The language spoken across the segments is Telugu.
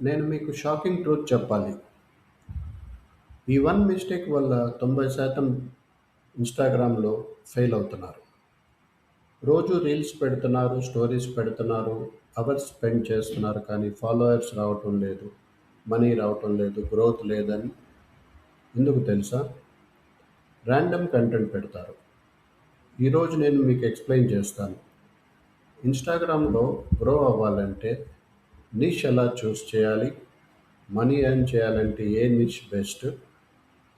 నేను మీకు షాకింగ్ ట్రూత్ చెప్పాలి. ఈ వన్ మిస్టేక్ వల్ల 90% ఇన్‌స్టాగ్రామ్‌లో ఫెయిల్ అవుతున్నారు. రోజు రీల్స్ పెడుతున్నారు, స్టోరీస్ పెడుతున్నారు, అవర్స్ స్పెండ్ చేస్తున్నారు. కానీ ఫాలోవర్స్ రావటం లేదు, మనీ రావటం లేదు, గ్రోత్ లేదని ఎందుకు తెలుసా? ర్యాండమ్ కంటెంట్ పెడతారు. ఈరోజు నేను మీకు ఎక్స్‌ప్లెయిన్ చేస్తాను. ఇన్‌స్టాగ్రామ్‌లో గ్రో అవ్వాలంటే నిష్ ఎలా చూస్ చేయాలి? మనీ ఎర్న్ చేయాలంటే ఏ నిష్ బెస్ట్?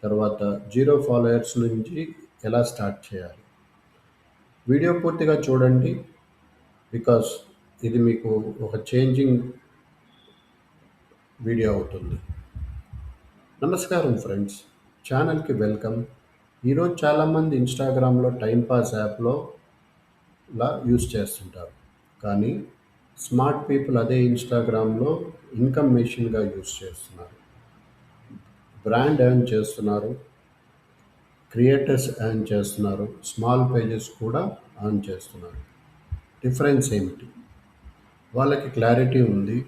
తర్వాత జీరో ఫాలోయర్స్ నుంచి ఎలా స్టార్ట్ చేయాలి? వీడియో పూర్తిగా చూడండి. బికాస్ ఇది మీకు ఒక చేంజింగ్ వీడియో అవుతుంది. నమస్కారం ఫ్రెండ్స్, ఛానల్కి వెల్కమ్. ఈరోజు చాలామంది ఇన్స్టాగ్రామ్లో టైంపాస్ యాప్లో యూస్ చేస్తుంటారు. కానీ స్మార్ట్ పీపుల్ అదే ఇన్స్టాగ్రామ్లో ఇన్కమ్ మెషిన్గా యూస్ చేస్తున్నారు. బ్రాండ్ ఎర్న్ చేస్తున్నారు, క్రియేటర్స్ ఎర్న్ చేస్తున్నారు, స్మాల్ పేజెస్ కూడా ఎర్న్ చేస్తున్నారు. డిఫరెన్స్ ఏమిటి? వాళ్ళకి క్లారిటీ ఉంది,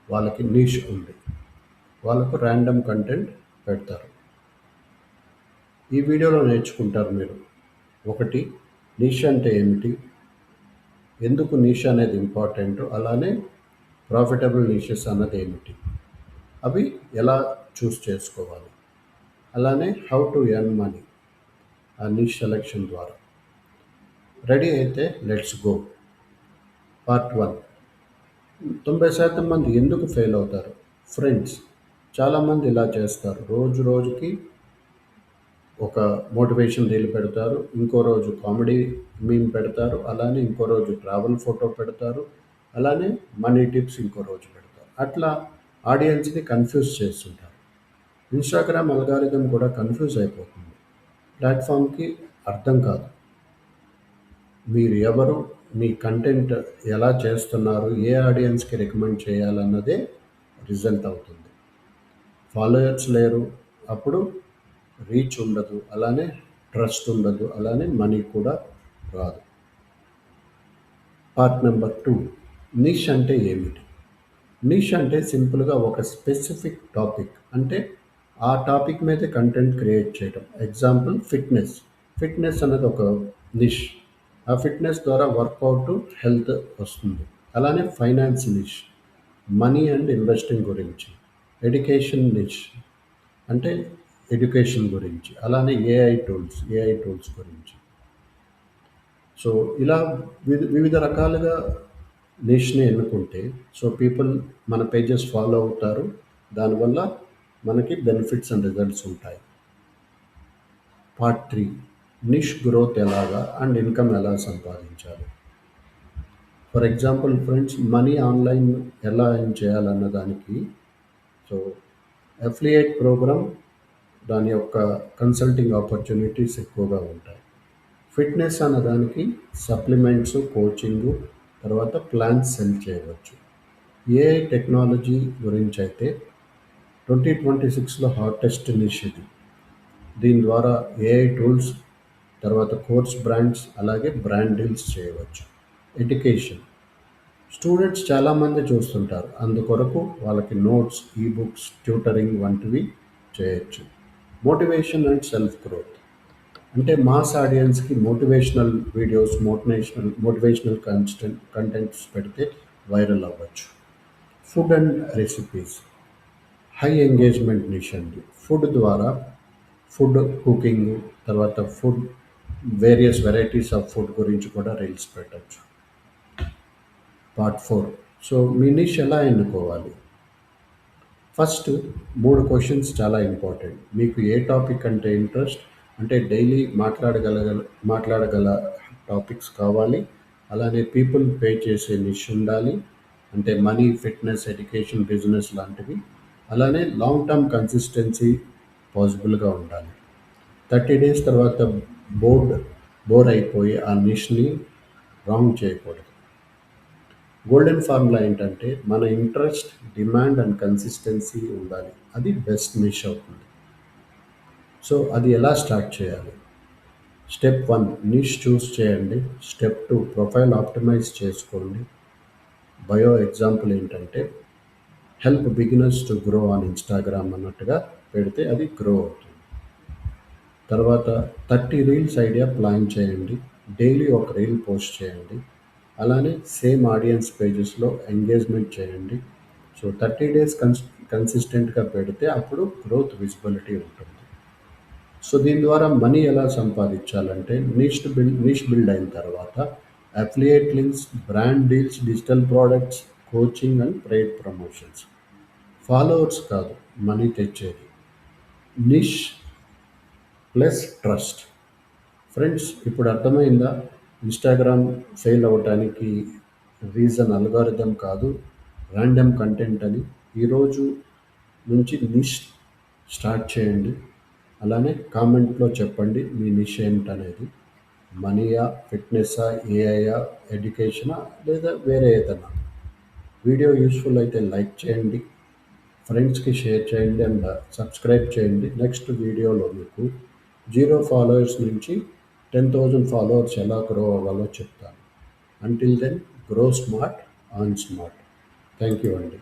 వాళ్ళకి నీష్ ఉంది, వాళ్ళకు ర్యాండమ్ కంటెంట్ పెడతారు. ఈ వీడియోలో నేర్చుకుంటారు మీరు. ఒకటి, నీష్ అంటే ఏమిటి, ఎందుకు నీష్ అనేది ఇంపార్టెంట్, అలానే ప్రాఫిటబుల్ నీషెస్ అన్నది ఏమిటి, అవి ఎలా చూస్ చేసుకోవాలి, అలానే హౌ టు ఎర్న్ మనీ ఆ నీష్ సెలెక్షన్ ద్వారా. రెడీ అయితే లెట్స్ గో. పార్ట్ 1. 90% మంది ఎందుకు ఫెయిల్ అవుతారు? ఫ్రెండ్స్, చాలామంది ఇలా చేస్తారు. రోజు రోజుకి ఒక మోటివేషన్ రీల్ పెడతారు, ఇంకో రోజు కామెడీ మీమ్ పెడతారు, అలానే ఇంకో రోజు ట్రావెల్ ఫోటో పెడతారు, అలానే మనీ టిప్స్ ఇంకో రోజు పెడతారు. అట్లా ఆడియన్స్ని కన్ఫ్యూజ్ చేస్తుంటారు. ఇన్స్టాగ్రామ్ అల్గారిథం కూడా కన్ఫ్యూజ్ అయిపోతుంది. ప్లాట్ఫామ్కి అర్థం కాదు మీరు ఎవరు, మీ కంటెంట్ ఎలా చేస్తున్నారు, ఏ ఆడియన్స్కి రికమెండ్ చేయాలన్నదే రిజల్ట్ అవుతుంది. ఫాలోయర్స్ లేరు, అప్పుడు రీచ్ ఉండదు, అలానే ట్రస్ట్ ఉండదు, అలానే మనీ కూడా రాదు. పార్ట్ నెంబర్ 2, నిష్ అంటే ఏమిటి? నిష్ అంటే సింపుల్గా ఒక స్పెసిఫిక్ టాపిక్, అంటే ఆ టాపిక్ మీద కంటెంట్ క్రియేట్ చేయడం. Example fitness. ఫిట్నెస్ అనేది ఒక నిష్. ఆ ఫిట్నెస్ ద్వారా వర్కౌట్, హెల్త్ వస్తుంది. అలానే ఫైనాన్స్ నిష్, మనీ అండ్ ఇన్వెస్టింగ్ గురించి. ఎడ్యుకేషన్ నిష్ అంటే ఎడ్యుకేషన్ గురించి. అలానే ఏఐ టూల్స్ గురించి. సో ఇలా వివిధ రకాలుగా నిష్ని ఎన్నుకుంటే సో పీపుల్ మన పేజెస్ ఫాలో అవుతారు. దానివల్ల మనకి బెనిఫిట్స్ అండ్ రిజల్ట్స్ ఉంటాయి. పార్ట్ 3, నిష్ గ్రోత్ ఎలాగా అండ్ ఇన్కమ్ ఎలా సంపాదించాలి? For example friends, money online ఎలా ఎర్న్ చేయాలన్న దానికి సో అఫిలియేట్ ప్రోగ్రామ్, దాని యొక్క కన్సల్టింగ్ ఆపర్చునిటీస్ ఎక్కువగా ఉంటాయి. ఫిట్నెస్ అన్నదానికి సప్లిమెంట్స్, కోచింగు, తర్వాత ప్లాన్స్ సెల్ చేయవచ్చు. ఏఐ టెక్నాలజీ గురించి అయితే 2026లో హాటెస్ట్ నిష్ ఇది. దీని ద్వారా ఏఐ టూల్స్, తర్వాత కోర్స్ బ్రాండ్స్, అలాగే బ్రాండ్ డీల్స్ చేయవచ్చు. ఎడ్యుకేషన్, స్టూడెంట్స్ చాలామంది చూస్తుంటారు, అందుకొరకు వాళ్ళకి నోట్స్, ఈబుక్స్, ట్యూటరింగ్ వంటివి చేయొచ్చు. మోటివేషన్ అండ్ సెల్ఫ్ గ్రోత్, అంటే మాస్ ఆడియన్స్కి మోటివేషనల్ వీడియోస్, మోటివేషనల్ కంటెంట్స్ పెడితే వైరల్ అవ్వచ్చు. Food and recipes, high engagement niche అండి. ఫుడ్ ద్వారా ఫుడ్ కుకింగ్, తర్వాత food various varieties of food గురించి కూడా రీల్స్ పెట్టచ్చు. పార్ట్ 4, సో మీ నిష్ ఎలా ఎన్నుకోవాలి? ఫస్ట్ 3 క్వశ్చన్స్ చాలా ఇంపార్టెంట్. మీకు ఏ టాపిక్ అంటే ఇంట్రెస్ట్, అంటే డైలీ మాట్లాడగల టాపిక్స్ కావాలి. అలానే పీపుల్ పే చేసే నిష్ ఉండాలి, అంటే మనీ, ఫిట్నెస్, ఎడ్యుకేషన్, బిజినెస్ లాంటివి. అలానే లాంగ్ టర్మ్ కన్సిస్టెన్సీ పాసిబుల్గా ఉండాలి. 30 డేస్ తర్వాత బోర్ అయిపోయి ఆ నిష్ని రాంగ్ చేయకూడదు. గోల్డెన్ ఫార్ములా ఏంటంటే మన ఇంట్రెస్ట్, డిమాండ్ అండ్ కన్సిస్టెన్సీ ఉండాలి. అది బెస్ట్ నిష్ అవుతుంది. సో అది ఎలా స్టార్ట్ చేయాలి? స్టెప్ 1, నిష్ చూస్ చేయండి. స్టెప్ 2, ప్రొఫైల్ ఆప్టిమైజ్ చేసుకోండి. బయో ఎగ్జాంపుల్ ఏంటంటే help beginners to grow on Instagram అన్నట్టుగా పెడితే అది గ్రో అవుతుంది. తర్వాత 30 రీల్స్ ఐడియా ప్లాన్ చేయండి. డైలీ ఒక రీల్ పోస్ట్ చేయండి. అలానే సేమ్ ఆడియన్స్ పేజెస్లో ఎంగేజ్మెంట్ చేయండి. సో 30 డేస్ కన్సిస్టెంట్గా పెడితే అప్పుడు గ్రోత్ విజిబిలిటీ ఉంటుంది. సో దీని ద్వారా మనీ ఎలా సంపాదించాలంటే నిష్ బిల్డ్ అయిన తర్వాత affiliate links, brand deals, digital products, coaching and pride promotions. Followers కాదు మనీ తెచ్చేది, నిష్ ప్లస్ ట్రస్ట్. ఫ్రెండ్స్, ఇప్పుడు అర్థమైందా? ఇన్స్టాగ్రామ్ ఫెయిల్ అవ్వటానికి రీజన్ అల్గారిథం కాదు, ర్యాండమ్ కంటెంట్ అని. ఈరోజు నుంచి నిష్ స్టార్ట్ చేయండి. అలానే కామెంట్లో చెప్పండి మీ నిష్ ఏంటనేది. మనీయా, ఫిట్నెస్సా, ఏఐయా, ఎడ్యుకేషనా, లేదా వేరే ఏదన్నా. వీడియో యూస్ఫుల్ అయితే లైక్ చేయండి, ఫ్రెండ్స్కి షేర్ చేయండి అండ్ సబ్స్క్రైబ్ చేయండి. నెక్స్ట్ వీడియోలో మీకు 0 ఫాలోవర్స్ నుంచి 10,000 ఫాలోవర్స్ ఎలా గ్రో అవ్వాలో చెప్తాను. Until then, grow smart, on smart. Thank you అండి.